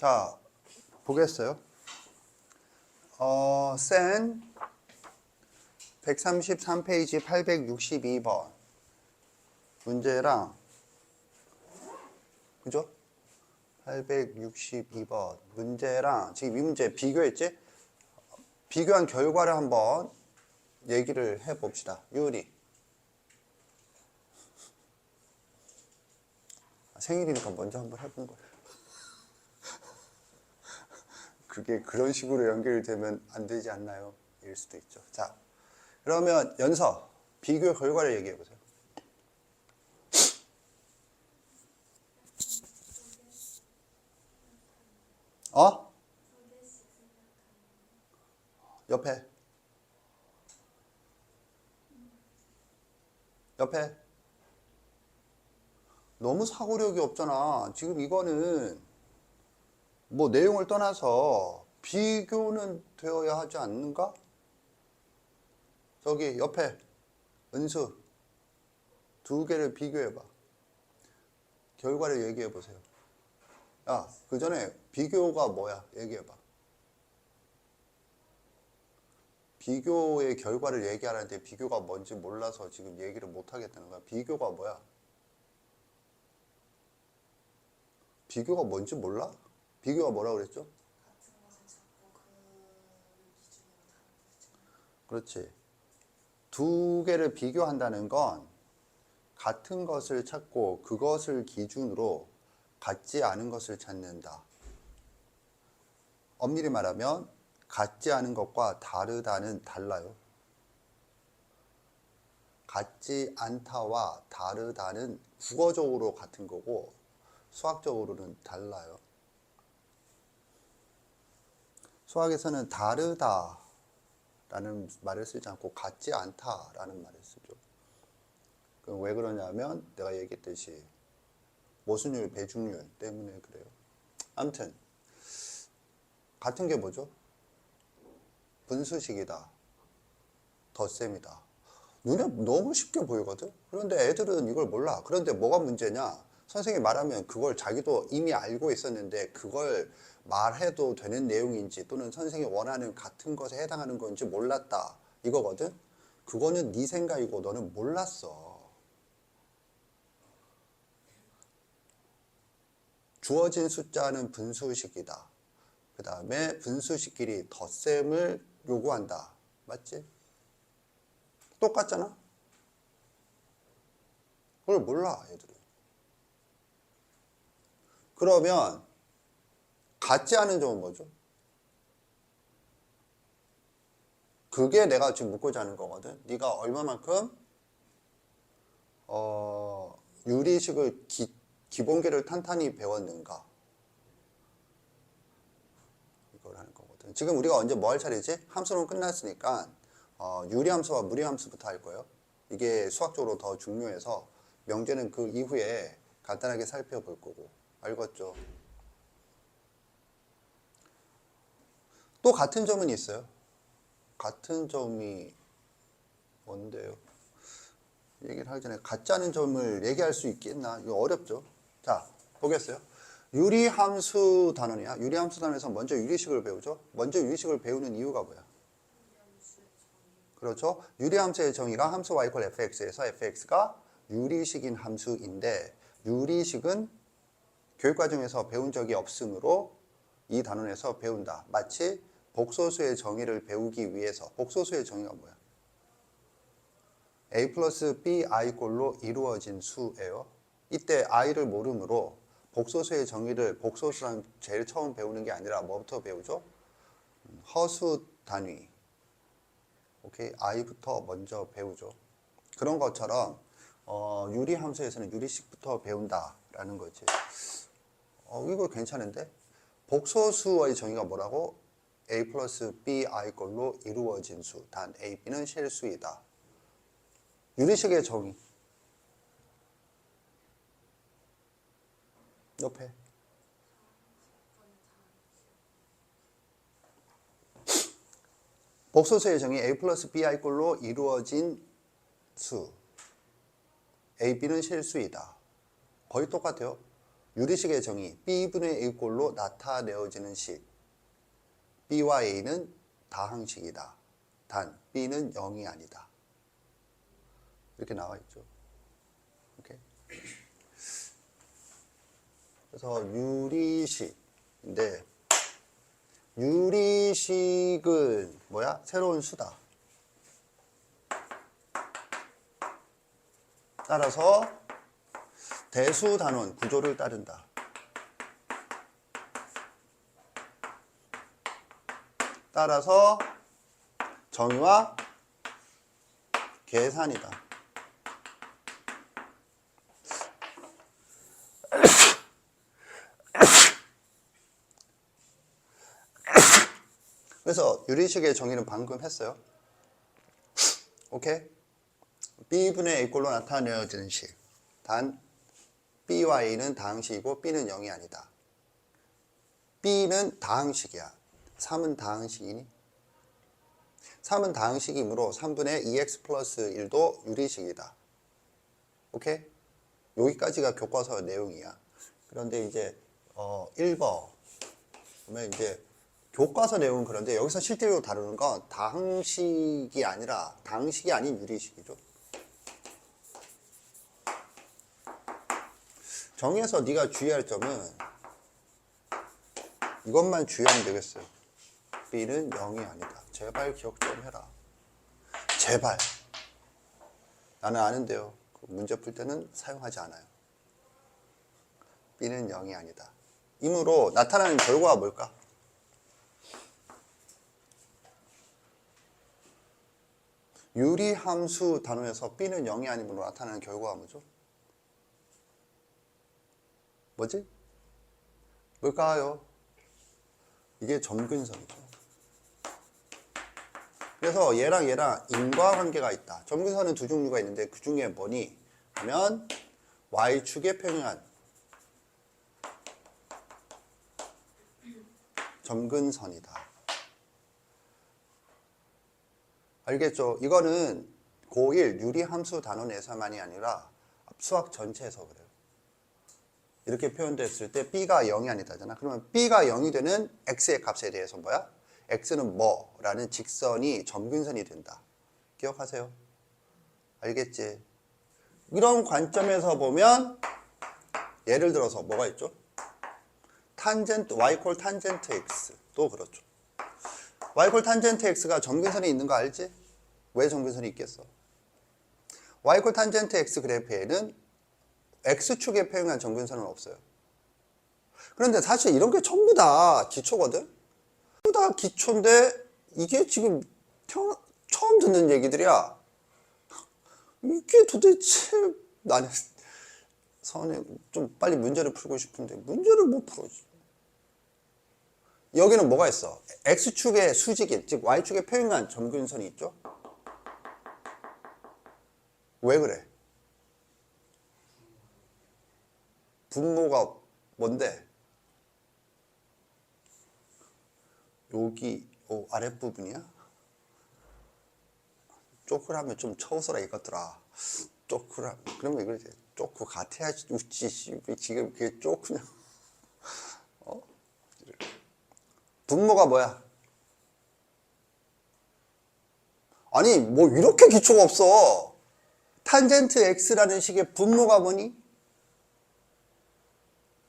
자, 보겠어요? 센 133페이지 862번 문제랑, 그죠? 862번 문제랑 지금 이 문제 비교했지? 비교한 결과를 한번 얘기를 해봅시다. 유리. 생일이니까 먼저 한번 해본 거예요. 그게 그런 식으로 연결되면 안 되지 않나요? 일 수도 있죠. 자, 그러면 연서 비교 결과를 얘기해 보세요. 옆에 너무 사고력이 없잖아. 지금 이거는 뭐 내용을 떠나서 비교는 되어야 하지 않는가? 저기 옆에 은수 두 개를 비교해봐. 결과를 얘기해 보세요. 야, 그 전에 비교가 뭐야? 얘기해봐. 비교의 결과를 얘기하는데 비교가 뭔지 몰라서 지금 얘기를 못 하겠다는 거야. 비교가 뭐야? 비교가 뭔지 몰라? 비교가 뭐라고 그랬죠? 그렇지. 두 개를 비교한다는 건 같은 것을 찾고 그것을 기준으로 같지 않은 것을 찾는다. 엄밀히 말하면 같지 않은 것과 다르다는 달라요. 같지 않다와 다르다는 국어적으로 같은 거고 수학적으로는 달라요. 수학에서는 다르다라는 말을 쓰지 않고 같지 않다라는 말을 쓰죠. 그럼 왜 그러냐면 내가 얘기했듯이 모순율, 배중률 때문에 그래요. 아무튼 같은 게 뭐죠? 분수식이다. 덧셈이다. 눈에 너무 쉽게 보이거든? 그런데 애들은 이걸 몰라. 그런데 뭐가 문제냐? 선생님이 말하면 그걸 자기도 이미 알고 있었는데 그걸 말해도 되는 내용인지 또는 선생님이 원하는 같은 것에 해당하는 건지 몰랐다. 이거거든? 그거는 네 생각이고 너는 몰랐어. 주어진 숫자는 분수식이다. 그 다음에 분수식끼리 덧셈을 요구한다. 맞지? 똑같잖아? 그걸 몰라, 애들은. 그러면 같지 않은 점은 뭐죠? 그게 내가 지금 묻고자 하는 거거든. 네가 얼마만큼 유리식을 기본기를 탄탄히 배웠는가, 이걸 하는 거거든. 지금 우리가 언제 뭐 할 차례지? 함수론 끝났으니까 유리함수와 무리함수부터 할 거예요. 이게 수학적으로 더 중요해서 명제는 그 이후에 간단하게 살펴볼 거고. 알겠죠? 또 같은 점은 있어요. 같은 점이 뭔데요? 얘기를 하기 전에 같지 않은 점을 얘기할 수 있겠나? 이거 어렵죠? 자, 보겠어요? 유리함수 단원이야. 유리함수 단원에서 먼저 유리식을 배우죠? 먼저 유리식을 배우는 이유가 뭐야? 그렇죠? 유리함수의 정의가 함수 y = fx에서 fx가 유리식인 함수인데 유리식은 교육과정에서 배운 적이 없으므로 이 단원에서 배운다. 마치 복소수의 정의를 배우기 위해서. 복소수의 정의가 뭐야? a 플러스 b i꼴로 이루어진 수예요. 이때 i를 모르므로 복소수의 정의를 복소수랑 제일 처음 배우는 게 아니라 뭐부터 배우죠? 허수 단위. 오케이, i부터 먼저 배우죠. 그런 것처럼 유리함수에서는 유리식부터 배운다라는 거지. 이거 괜찮은데? 복소수의 정의가 뭐라고? a 플러스 b i꼴로 이루어진 수. 단 a, b는 실수이다. 유리식의 정의. 옆에. 복소수의 정의 a 플러스 b i꼴로 이루어진 수. a, b는 실수이다. 거의 똑같아요. 유리식의 정의 B분의 A꼴로 나타내어지는 식 B와 A는 다항식이다. 단 B는 0이 아니다. 이렇게 나와 있죠. 오케이? 그래서 유리식인데 유리식은 뭐야? 새로운 수다. 따라서 대수 단원 구조를 따른다. 따라서 정의와 계산이다. 그래서 유리식의 정의는 방금 했어요. 오케이? B분의 A꼴로 나타내어지는 식. 단 B와 A는 다항식이고 B는 0이 아니다. B는 다항식이야. 3은 다항식이니? 3은 다항식이므로 3분의 2x 플러스 1도 유리식이다. 오케이? 여기까지가 교과서 내용이야. 그런데 이제 1번 보면 이제 교과서 내용은 그런데 여기서 실제로 다루는 건 다항식이 아니라 다항식이 아닌 유리식이죠. 정의에서 네가 주의할 점은 이것만 주의하면 되겠어요. B는 0이 아니다. 제발 기억 좀 해라. 제발. 나는 아는데요. 문제 풀 때는 사용하지 않아요. B는 0이 아니다. 이므로 나타나는 결과가 뭘까? 유리함수 단원에서 B는 0이 아니므로 나타나는 결과가 뭐죠? 뭐지? 뭘까요? 이게 점근선이죠. 그래서 얘랑 인과관계가 있다. 점근선은 두 종류가 있는데 그 중에 뭐니? 하면 Y축에 평행한 점근선이다. 알겠죠? 이거는 고1 유리함수 단원에서만이 아니라 수학 전체에서 그래요. 이렇게 표현됐을 때 B가 0이 아니다잖아. 그러면 B가 0이 되는 X의 값에 대해서 뭐야? X는 뭐? 라는 직선이 점근선이 된다. 기억하세요? 알겠지? 이런 관점에서 보면 예를 들어서 뭐가 있죠? 탄젠트, Y 콜 탄젠트 X도 그렇죠. Y 콜 탄젠트 X가 점근선이 있는 거 알지? 왜 점근선이 있겠어? Y 콜 탄젠트 X 그래프에는 X축에 평행한 점근선은 없어요. 그런데 사실 이런 게 전부 다 기초거든? 전부 다 기초인데 이게 지금 처음 듣는 얘기들이야. 이게 도대체 나는 선생님 좀 빨리 문제를 풀고 싶은데 문제를 못 풀어지. 여기는 뭐가 있어? X축의 수직인, 즉 Y축에 평행한 점근선이 있죠? 왜 그래? 분모가 뭔데? 여기 아랫부분이야? 쪼크라면 좀 쳐웃어라 이것들아. 쪼크라 그러면 이거지. 쪼크 같아야지 웃지. 지금 그게 쪼크냐? 분모가 뭐야? 아니 뭐 이렇게 기초가 없어. 탄젠트 X라는 식의 분모가 뭐니?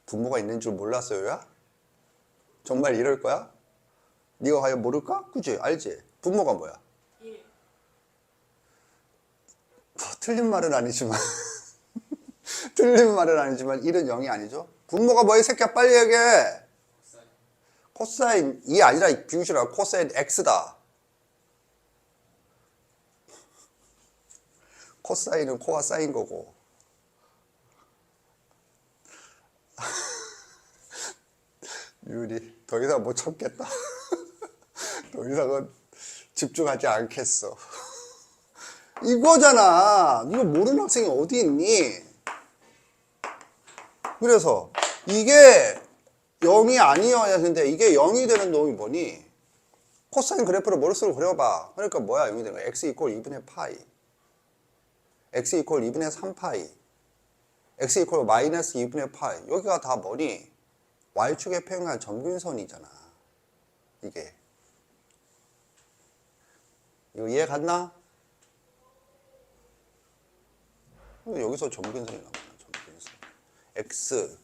분모가 있는 줄 몰랐어요, 야? 정말 이럴 거야? 네가 과연 모를까? 그치? 알지? 분모가 뭐야? 1. 틀린 말은 아니지만 틀린 말은 아니지만 1은 0이 아니죠? 분모가 뭐야, 이 새끼야? 빨리 얘기해. 코사인 2 아니라 비우시라. 코사인 X다. 코사인은 코가 쌓인 거고. 유리 더 이상 못 참겠다. 더 이상은 집중하지 않겠어. 이거잖아. 이거 모르는 학생이 어디 있니? 그래서 이게 0이 아니어야 되는데 이게 0이 되는 놈이 뭐니? 코사인 그래프를 머릿속으로 그려봐. 그러니까 뭐야 0이 되는 거야? x 이퀄 2분의 파이, x 이퀄 2분의 3파이. x 이퀄 마이너스 2분의 파이. 여기가 다 뭐니? y축에 평행한 점근선이잖아. 이게. 이거 이해 갔나? 여기서 점근선이 나오잖아. 점근선. x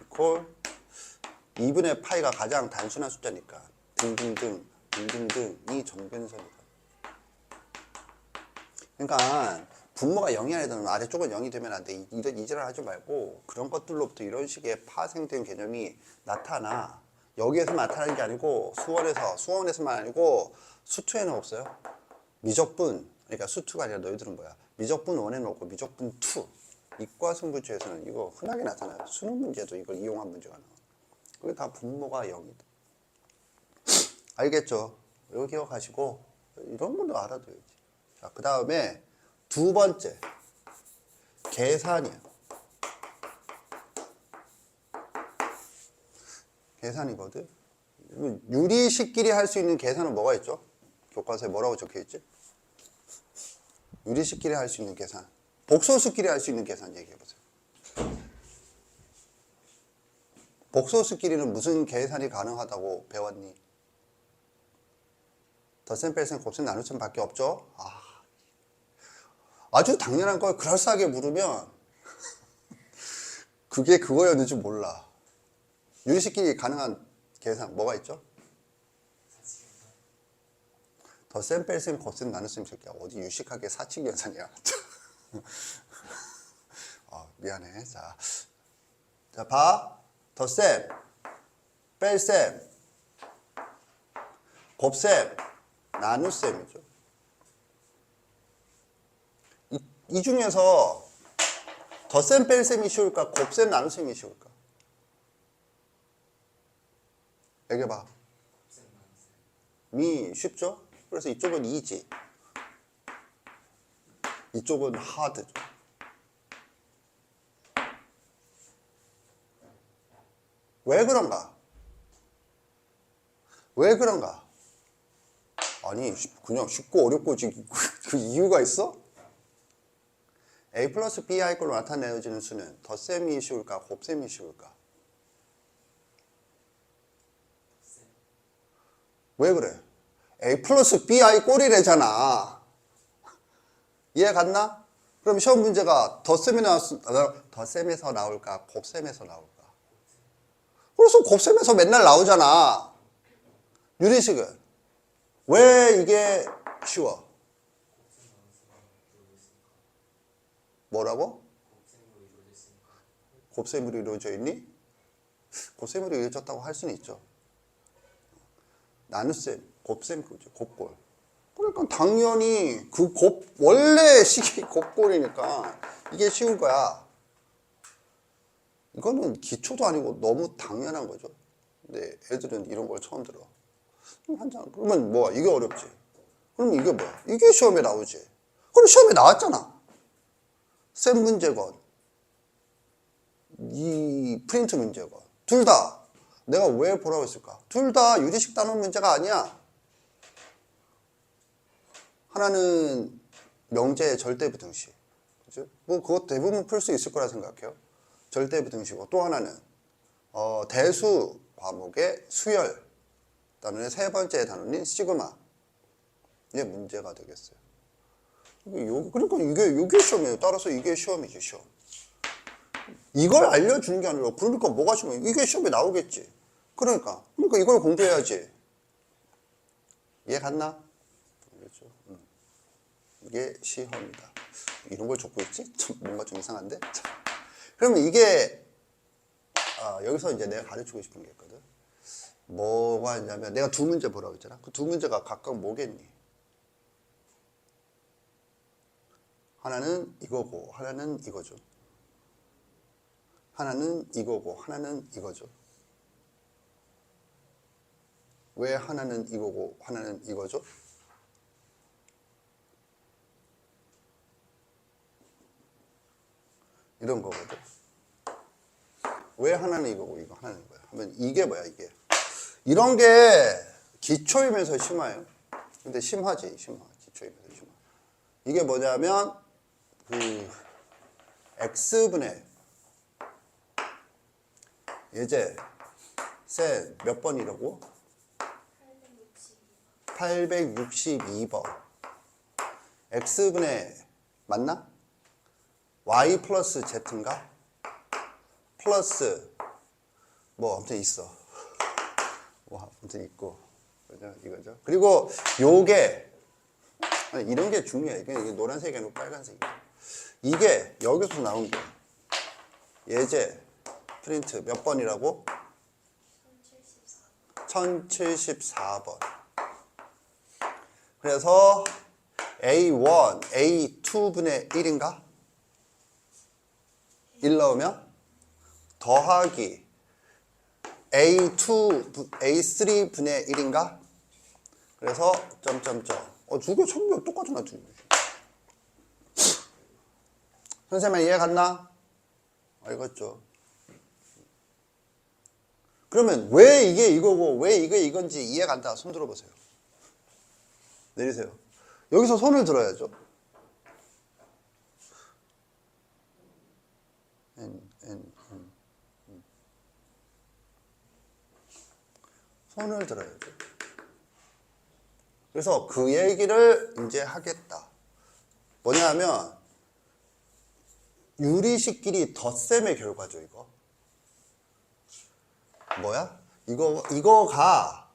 이퀄 2분의 파이가 가장 단순한 숫자니까 등등등이 점근선이다. 그러니까 분모가 0이 아니든 아래쪽은 0이 되면 안 돼. 이런 이질을 하지 말고 그런 것들로부터 이런 식의 파생된 개념이 나타나. 여기에서 나타나는 게 아니고 수원에서만 아니고 수투에는 없어요. 미적분, 그러니까 수투가 아니라 너희들은 뭐야? 미적분 1에는 없고 미적분 2. 이과승부주에서는 이거 흔하게 나타나요. 수능 문제도 이걸 이용한 문제가 나와. 그게 다 분모가 0이다. 알겠죠? 이거 기억하시고 이런 것도 알아둬야지. 자, 그 다음에 두 번째 계산이야. 계산이거든. 유리식끼리 할 수 있는 계산은 뭐가 있죠? 교과서에 뭐라고 적혀있지? 유리식끼리 할 수 있는 계산. 복소수끼리 할 수 있는 계산 얘기해보세요. 복소수끼리는 무슨 계산이 가능하다고 배웠니? 덧셈, 뺄셈, 곱셈, 나눗셈 밖에 없죠? 아주 당연한 걸 그럴싸하게 물으면 그게 그거였는지 몰라. 유리식끼리 가능한 계산 뭐가 있죠? 덧셈, 뺄셈, 곱셈, 나눗셈 새끼야. 어디 유식하게 사칙 계산이야. 미안해. 자, 봐. 덧셈, 뺄셈, 곱셈, 나눗셈이죠. 이 중에서 덧셈, 뺄셈이 쉬울까? 곱셈, 나눗셈이 쉬울까? 얘기해봐. 미 쉽죠? 그래서 이쪽은 이지. 이쪽은 하드죠. 왜 그런가? 왜 그런가? 아니 그냥 쉽고 어렵고 그 이유가 있어? a 플러스 b이 걸로 나타내어지는 수는 덧셈이 쉬울까? 곱셈이 쉬울까? 왜 그래? a 플러스 bi 꼴이래잖아. 이해 갔나? 그럼 시험 문제가 덧셈에서 나올까? 곱셈에서 나올까? 그래서 곱셈에서 맨날 나오잖아. 유리식은. 왜 이게 쉬워? 뭐라고? 곱셈으로 이루어져 있니? 곱셈으로 이루어졌다고 할 수는 있죠. 나눗셈, 곱셈, 곱골. 그러니까 당연히 원래 식이 곱골이니까 이게 쉬운 거야. 이거는 기초도 아니고 너무 당연한 거죠. 근데 애들은 이런 걸 처음 들어. 그러면 뭐야? 이게 어렵지. 그럼 이게 뭐야? 이게 시험에 나오지. 그럼 시험에 나왔잖아. 셈 문제건 이 프린트 문제건 둘 다 내가 왜 보라고 했을까? 둘 다 유리식 단원 문제가 아니야. 하나는 명제의 절대부등식. 그죠? 뭐 그것 대부분 풀 수 있을 거라 생각해요. 절대부등식이고 또 하나는 대수 과목의 수열 단원의 세 번째 단원인 시그마. 이게 문제가 되겠어요. 그러니까 이게 시험이에요. 따라서 이게 시험이지, 시험. 이걸 알려주는 게 아니라 그러니까 뭐가 시험이야? 이게 시험에 나오겠지. 그러니까 이걸 공부해야지. 이해 갔나? 그렇죠. 이게 시험이다. 이런 걸 적고 있지? 뭔가 좀 이상한데? 그러면 이게 여기서 이제 내가 가르치고 싶은 게 있거든. 뭐가 있냐면 내가 두 문제 보라고 했잖아. 그 두 문제가 각각 뭐겠니? 하나는 이거고 하나는 이거죠. 하나는 이거고 하나는 이거죠. 왜 하나는 이거고 하나는 이거죠? 이런 거거든. 왜 하나는 이거고 이거 하나는 이거야? 하면 이게 뭐야 이게? 이런 게 기초이면서 심해요. 근데 심하지, 기초이면서 심하. 이게 뭐냐면 그 x분의 예제 셀 몇 번이라고? 862번. x분의 맞나? y 플러스 z인가? 플러스 뭐 아무튼 있어. 뭐 아무튼 있고. 그죠? 이거죠. 그리고 요게 아니, 이런 게 중요해. 이게 노란색이 아니고 빨간색이야. 이게 여기서 나온 게 예제 프린트 몇 번이라고? 1074번. 그래서 A1, A2분의 1인가? 1 넣으면 더하기 A2, A3분의 1인가? 그래서 점점점. 두개 전부 똑같잖아. 선생님 이해 갔나? 알겠죠? 그러면 왜 이게 이거고 왜 이게 이건지 이해 간다. 손 들어보세요. 내리세요. 여기서 손을 들어야죠. 손을 들어야죠. 그래서 그 얘기를 이제 하겠다. 뭐냐면 유리식끼리 덧셈의 결과죠. 이거 뭐야? 이거가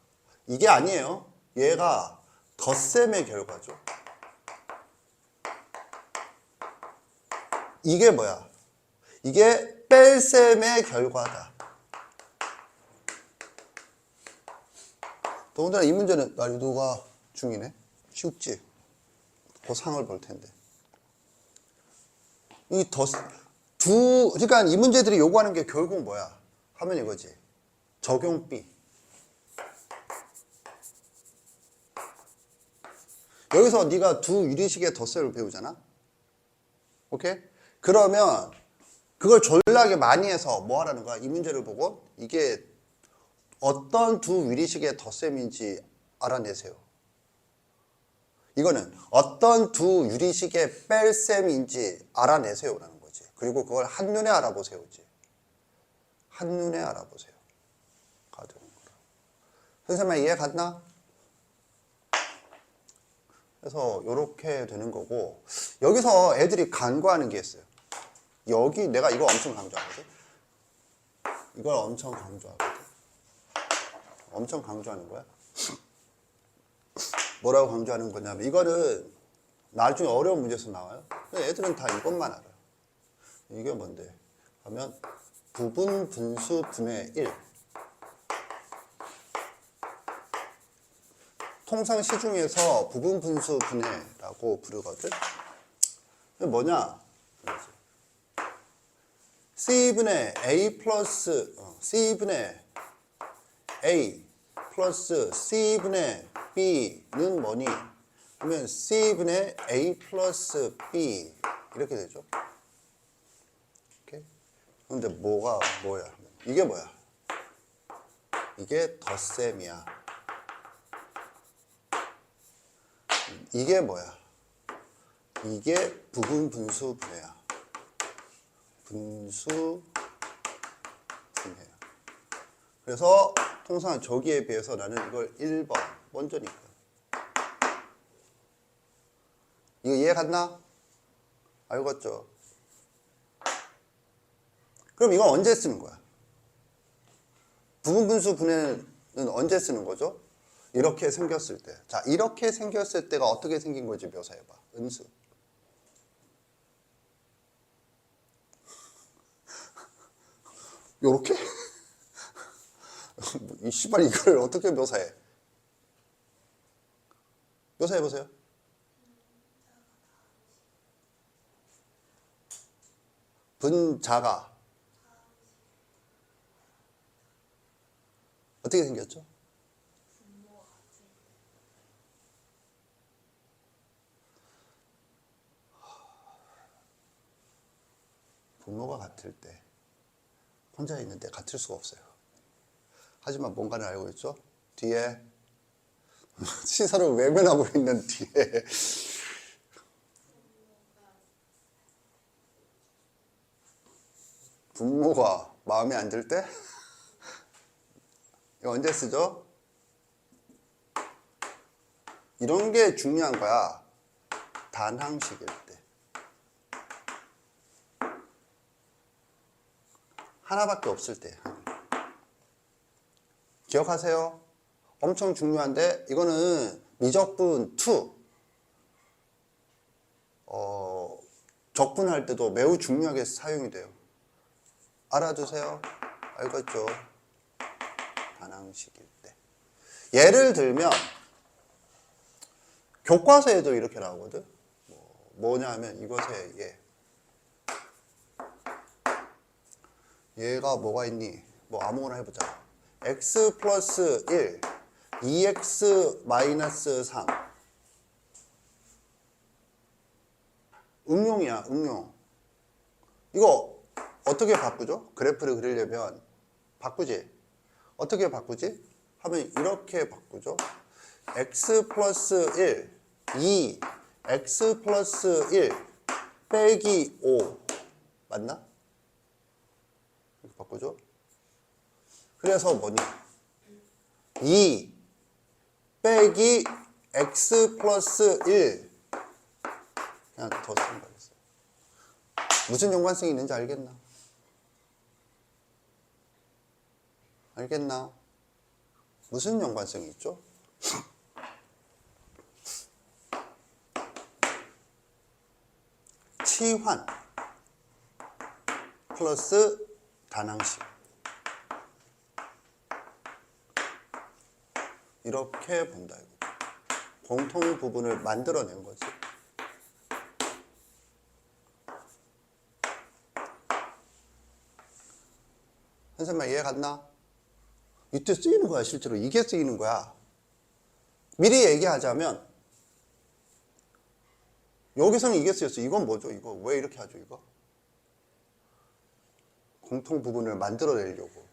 이게 아니에요. 얘가 덧셈의 결과죠. 이게 뭐야? 이게 뺄셈의 결과다. 더군다나 이 문제는 난이도가 중이네. 쉽지? 그 상을 볼 텐데. 그러니까 이 문제들이 요구하는 게 결국 뭐야? 하면 이거지. 적용 B. 여기서 네가 두 유리식의 덧셈을 배우잖아? 오케이? 그러면 그걸 졸라게 많이 해서 뭐 하라는 거야? 이 문제를 보고 이게 어떤 두 유리식의 덧셈인지 알아내세요. 이거는 어떤 두 유리식의 뺄셈인지 알아내세요라는 거지. 그리고 그걸 한눈에 알아보세요지. 한눈에 알아보세요. 선생님 이해 갔나? 그래서 이렇게 되는 거고 여기서 애들이 간과하는 게 있어요. 여기 내가 이거 엄청 강조하거든. 이걸 엄청 강조하거든. 엄청 강조하는 거야. 뭐라고 강조하는 거냐면 이거는 나중에 어려운 문제에서 나와요. 애들은 다 이것만 알아요. 이게 뭔데? 하면 부분 분수 분의 1. 통상 시중에서 부분 분수 분해라고 부르거든. 이게 뭐냐? C분의 A 플러스 C분의 A 플러스 C분의 B는 뭐니? 그러면 C분의 A 플러스 B 이렇게 되죠. 오케이? 근데 뭐가 뭐야? 이게 뭐야? 이게 덧셈이야. 이게 뭐야? 이게 부분 분수 분해야. 분수 분해야. 그래서 통상 저기에 비해서 나는 이걸 1번 먼저니까. 이거 이해 갔나? 알겠죠? 그럼 이건 언제 쓰는 거야? 부분 분수 분해는 언제 쓰는 거죠? 이렇게 생겼을 때. 자, 이렇게 생겼을 때가 어떻게 생긴 건지 묘사해봐. 은수. 요렇게? 이 씨발 이걸 어떻게 묘사해? 묘사해보세요. 분자가 어떻게 생겼죠? 분모가 같을 때 혼자 있는데 같을 수가 없어요. 하지만 뭔가를 알고 있죠? 뒤에 시선을 외면하고 있는 뒤에 분모가 마음에 안 들 때 이거 언제 쓰죠? 이런 게 중요한 거야. 단항식일 때. 하나밖에 없을 때. 기억하세요? 엄청 중요한데 이거는 미적분 2 적분할 때도 매우 중요하게 사용이 돼요. 알아두세요. 알겠죠? 단항식일 때. 예를 들면 교과서에도 이렇게 나오거든. 뭐냐면 이것에 얘가 뭐가 있니? 뭐 아무거나 해보자. x 플러스 1, 2x 마이너스 3. 응용이야, 응용. 이거 어떻게 바꾸죠? 그래프를 그리려면 바꾸지? 어떻게 바꾸지? 하면 이렇게 바꾸죠. x 플러스 1, 2, x 플러스 1 빼기 5 맞나? 이렇게 바꾸죠. 그래서 뭐니? 2 빼기 x 플러스 1 그냥 더 쓰는 거겠어요. 무슨 연관성이 있는지 알겠나? 알겠나? 무슨 연관성이 있죠? 치환 플러스 단항식. 이렇게 본다 이거. 공통 부분을 만들어낸 거지. 선생님 이해 갔나? 이때 쓰이는 거야. 실제로 이게 쓰이는 거야. 미리 얘기하자면 여기서는 이게 쓰였어. 이건 뭐죠? 이거 왜 이렇게 하죠? 이거 공통 부분을 만들어내려고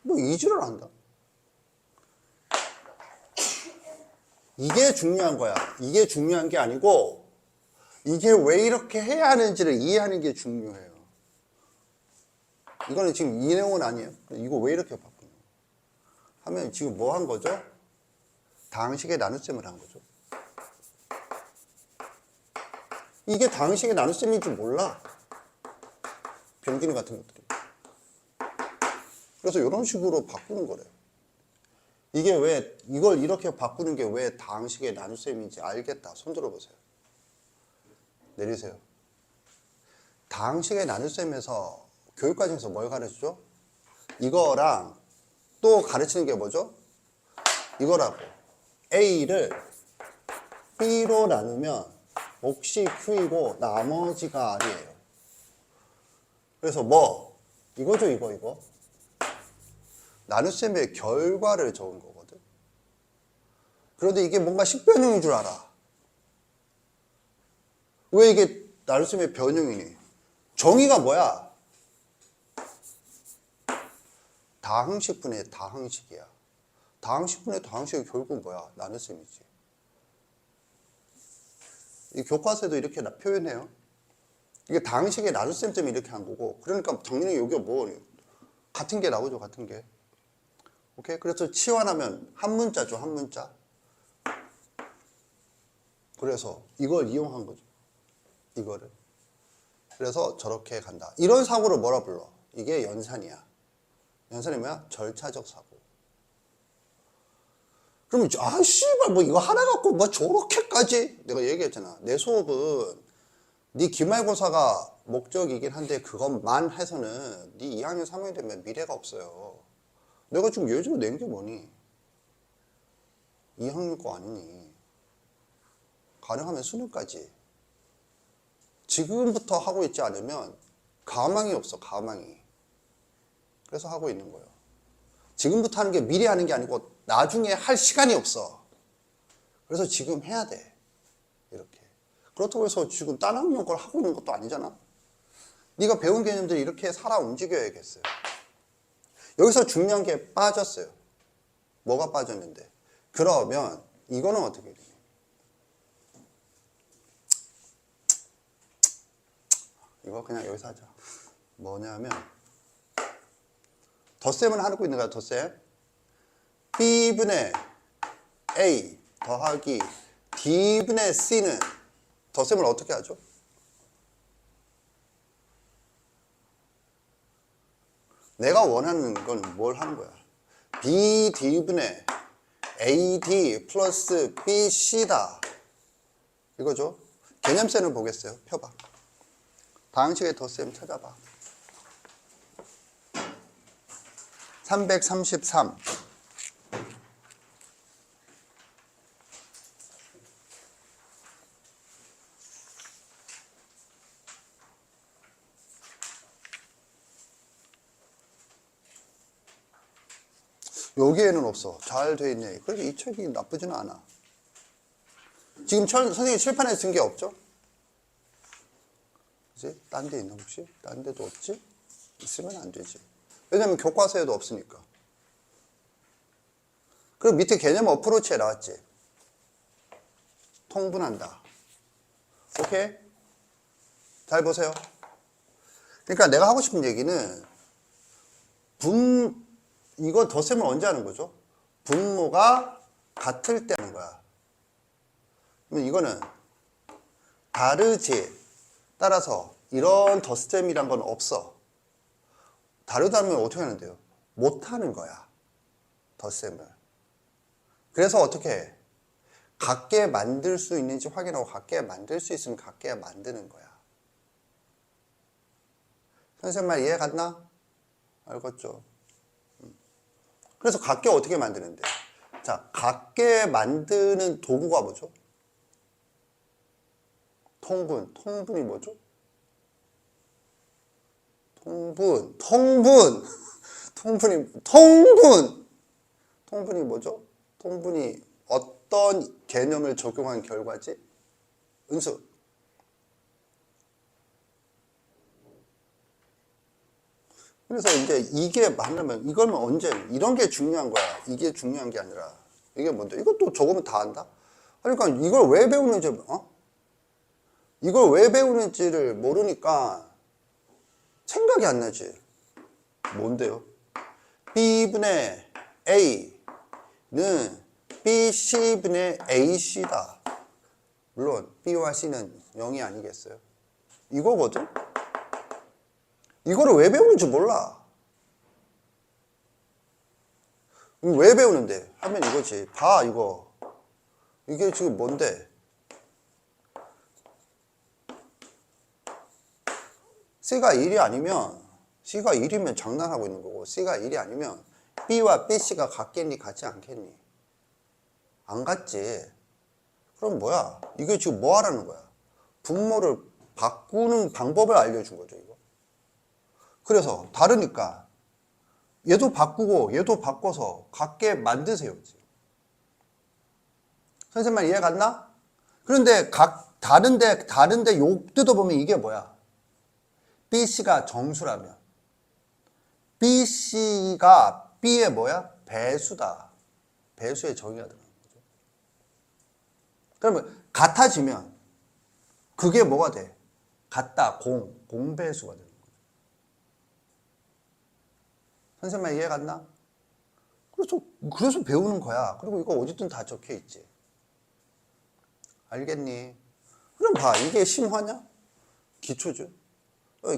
뭐 이지를 한다. 이게 중요한 거야. 이게 중요한 게 아니고 이게 왜 이렇게 해야 하는지를 이해하는 게 중요해요. 이거는 지금 이 내용은 아니에요. 이거 왜 이렇게 바꾸냐 하면 지금 뭐 한 거죠? 다항식의 나눗셈을 한 거죠. 이게 다항식의 나눗셈인 줄 몰라. 병진이 같은 것들이. 그래서 이런 식으로 바꾸는 거래요. 이게 왜 이걸 이렇게 바꾸는 게 왜 다항식의 나눗셈인지 알겠다. 손 들어보세요. 내리세요. 다항식의 나눗셈에서 교육과정에서 뭘 가르치죠? 이거랑 또 가르치는 게 뭐죠? 이거라고. A를 B로 나누면 몫이 Q이고 나머지가 R이에요. 그래서 뭐? 이거죠, 이거. 나눗셈의 결과를 적은 거거든. 그런데 이게 뭔가 식변형인 줄 알아. 왜 이게 나눗셈의 변형이니? 정의가 뭐야? 다항식분의 다항식이야. 다항식분의 다항식이 결국은 뭐야? 나눗셈이지. 이 교과서에도 이렇게 표현해요. 이게 다항식의 나눗셈 때문에 이렇게 한 거고, 그러니까 당연히 여기가 뭐 같은 게 나오죠, 같은 게. 오케이? 그래서 치환하면 한 문자죠, 한 문자. 그래서 이걸 이용한 거죠. 이거를. 그래서 저렇게 간다. 이런 사고를 뭐라 불러? 이게 연산이야. 연산이 뭐야? 절차적 사고. 그러면 아 씨발 뭐 이거 하나 갖고 뭐 저렇게까지 내가 얘기했잖아. 내 수업은 네 기말고사가 목적이긴 한데 그것만 해서는 네 2학년 3학년 되면 미래가 없어요. 내가 지금 예제로 낸 게 뭐니? 2학년 거 아니니? 가능하면 수능까지. 지금부터 하고 있지 않으면 가망이 없어, 가망이. 그래서 하고 있는 거예요. 지금부터 하는 게 미리 하는 게 아니고 나중에 할 시간이 없어. 그래서 지금 해야 돼. 이렇게. 그렇다고 해서 지금 딴 학년 걸 하고 있는 것도 아니잖아. 네가 배운 개념들이 이렇게 살아 움직여야겠어요. 여기서 중요한 게 빠졌어요. 뭐가 빠졌는데? 그러면 이거는 어떻게 되니? 이거 그냥 여기서 하자. 뭐냐면 덧셈을 하고 있는 거야, 덧셈. B분의 A 더하기 D분의 C는 덧셈을 어떻게 하죠? 내가 원하는 건 뭘 하는 거야? BD분의 AD 플러스 BC다. 이거죠? 개념세는 보겠어요. 펴봐. 다항식의 덧셈 찾아봐. 333. 여기에는 없어. 잘 돼 있네. 그래서 이 책이 나쁘지는 않아. 지금 선생님이 칠판에 쓴 게 없죠? 그지? 딴 데 있나 혹시? 딴 데도 없지? 있으면 안 되지. 왜냐면 교과서에도 없으니까. 그리고 밑에 개념 어프로치에 나왔지. 통분한다. 오케이? 잘 보세요. 그러니까 내가 하고 싶은 얘기는 이거 덧셈을 언제 하는 거죠? 분모가 같을 때 하는 거야. 그러면 이거는 다르지. 따라서 이런 덧셈이란 건 없어. 다르다면 어떻게 하는데요? 못 하는 거야. 덧셈을. 그래서 어떻게 해? 같게 만들 수 있는지 확인하고 같게 만들 수 있으면 같게 만드는 거야. 선생님 말 이해 갔나? 알겠죠? 그래서 같게 어떻게 만드는데? 자, 같게 만드는 도구가 뭐죠? 통분. 통분이 뭐죠? 통분. 통분이 뭐죠? 통분이 어떤 개념을 적용한 결과지? 은수. 그래서 이제 이게 맞으면 이걸면 언제 이런 게 중요한 거야. 이게 중요한 게 아니라 이게 뭔데? 이것도 적으면 다 안다. 그러니까 이걸 왜 배우는지 이걸 왜 배우는지를 모르니까 생각이 안 나지. 뭔데요? B분의 A는 BC분의 AC다. 물론 B와 C는 0이 아니겠어요? 이거거든? 이거를 왜 배우는지 몰라. 왜 배우는데? 하면 이거지. 봐, 이거. 이게 지금 뭔데? C가 1이 아니면, C가 1이면 장난하고 있는 거고, C가 1이 아니면 B와 BC가 같겠니? 같지 않겠니? 안 같지. 그럼 뭐야? 이게 지금 뭐 하라는 거야? 분모를 바꾸는 방법을 알려준 거죠, 이거. 그래서 다르니까 얘도 바꾸고 얘도 바꿔서 같게 만드세요. 선생님 말 이해 갔나? 그런데 다른데 요 뜯어보면 이게 뭐야? BC가 정수라면 BC가 B의 뭐야? 배수다. 배수의 정의가 들어가는 거죠. 그러면 같아지면 그게 뭐가 돼? 같다. 공배수가 되는 거죠. 선생님 말 이해 갔나? 그래서 배우는 거야. 그리고 이거 어디든 다 적혀 있지. 알겠니? 그럼 봐. 이게 심화냐? 기초죠.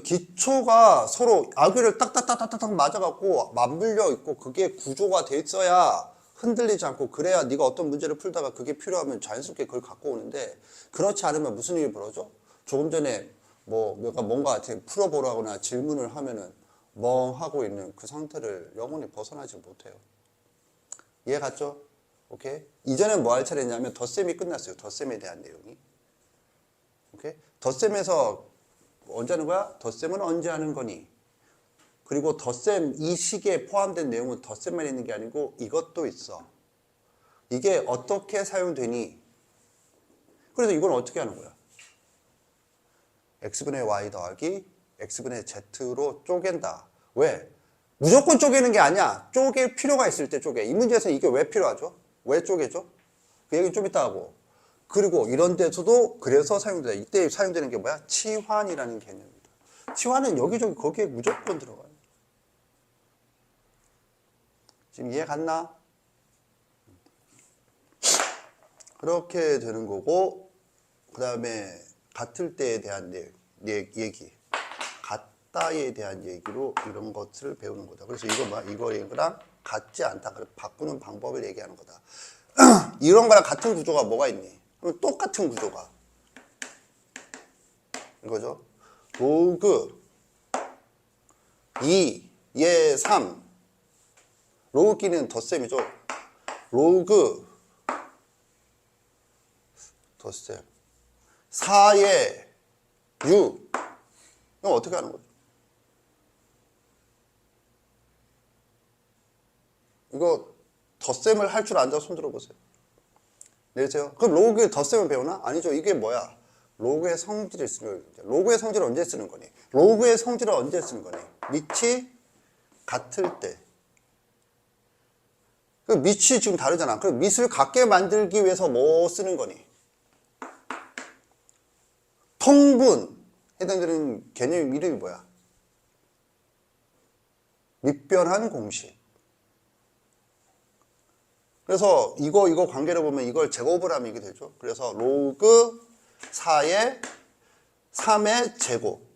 기초가 서로 아귀를 딱딱딱딱딱 맞아갖고 맞물려 있고 그게 구조가 돼 있어야 흔들리지 않고 그래야 네가 어떤 문제를 풀다가 그게 필요하면 자연스럽게 그걸 갖고 오는데 그렇지 않으면 무슨 일이 벌어져? 조금 전에 뭔가 풀어보라거나 질문을 하면은 멍하고 있는 그 상태를 영원히 벗어나지 못해요. 이해 갔죠? 오케이? 이전엔 뭐 할 차례냐면 덧셈이 끝났어요. 덧셈에 대한 내용이. 오케이? 덧셈에서 언제 하는 거야? 덧셈은 언제 하는 거니? 그리고 덧셈 이 시기에 포함된 내용은 덧셈만 있는 게 아니고 이것도 있어. 이게 어떻게 사용되니? 그래서 이건 어떻게 하는 거야? x분의 y 더하기 x분의 z로 쪼갠다. 왜? 무조건 쪼개는 게 아니야. 쪼갤 필요가 있을 때 쪼개. 이 문제에서는 이게 왜 필요하죠? 왜 쪼개죠? 그 얘기는 좀 이따 하고. 그리고 이런 데서도 그래서 사용된다. 이때 사용되는 게 뭐야? 치환이라는 개념입니다. 치환은 여기저기 거기에 무조건 들어가요. 지금 이해 갔나? 그렇게 되는 거고, 그 다음에 같을 때에 대한 얘기, 같다에 대한 얘기로 이런 것을 배우는 거다. 그래서 이거랑 같지 않다. 그래서 바꾸는 방법을 얘기하는 거다. 이런 거랑 같은 구조가 뭐가 있니? 그럼 똑같은 구조가 이거죠. 로그 2, 예 3. 로그 끼는 덧셈이죠. 로그 덧셈 4의 6. 이거 어떻게 하는 거죠? 이거 덧셈을 할 줄 안다 손 들어보세요. 내세요. 그럼 로그의 덧셈을 배우나? 아니죠. 이게 뭐야? 로그의 성질을 쓰는 거죠. 로그의 성질을 언제 쓰는 거니? 로그의 성질을 언제 쓰는 거니? 밑이 같을 때. 그 밑이 지금 다르잖아. 그럼 밑을 같게 만들기 위해서 뭐 쓰는 거니? 통분 해당되는 개념 이름이 뭐야? 밑변한 공식. 그래서 이거 관계를 보면 이걸 제곱을 하면 이게 되죠. 그래서 로그 4의 3의 제곱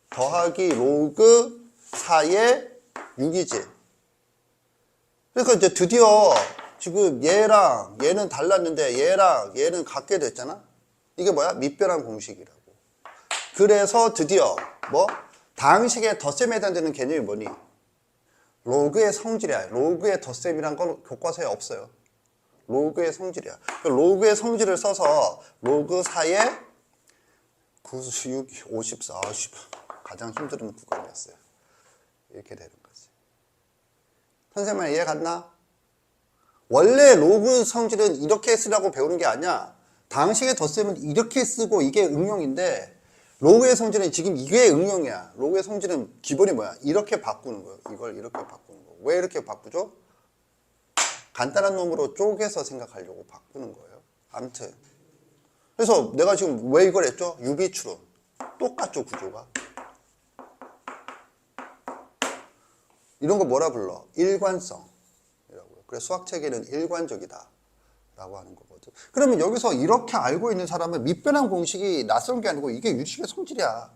더하기 로그 4의 6이지. 그러니까 이제 드디어 지금 얘랑 얘는 달랐는데 얘랑 얘는 같게 됐잖아. 이게 뭐야? 밑변한 공식이라고. 그래서 드디어 뭐? 다항식의 덧셈에 해당되는 개념이 뭐니? 로그의 성질이야. 로그의 덧셈이란 건 교과서에 없어요. 로그의 성질이야. 로그의 성질을 써서 로그 4의 96, 54, 가장 힘든 구간이었어요. 이렇게 되는 거지. 선생님 이해 갔나? 원래 로그 성질은 이렇게 쓰라고 배우는 게 아니야. 다항식의 덧셈은 이렇게 쓰고 이게 응용인데 로그의 성질은 지금 이게 응용이야. 로그의 성질은 기본이 뭐야? 이렇게 바꾸는 거예요. 이걸 이렇게 바꾸는 거. 왜 이렇게 바꾸죠? 간단한 놈으로 쪼개서 생각하려고 바꾸는 거예요. 아무튼 그래서 내가 지금 왜 이걸 했죠? 유비추론. 똑같죠, 구조가. 이런 거 뭐라 불러? 일관성이라고요. 그래서 수학체계는 일관적이다 라고 하는 거거든. 그러면 여기서 이렇게 알고 있는 사람은 밑변한 공식이 낯선 게 아니고 이게 유식의 성질이야.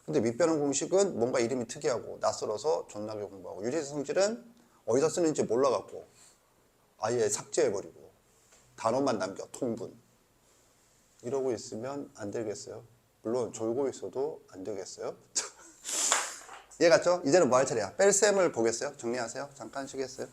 근데 밑변한 공식은 뭔가 이름이 특이하고 낯설어서 존나게 공부하고, 유식의 성질은 어디서 쓰는지 몰라갖고 아예 삭제해버리고 단어만 남겨, 통분. 이러고 있으면 안 되겠어요? 물론 졸고 있어도 안 되겠어요? 이해 갔죠? 이제는 뭐 할 차례야? 뺄셈을 보겠어요? 정리하세요. 잠깐 쉬겠어요?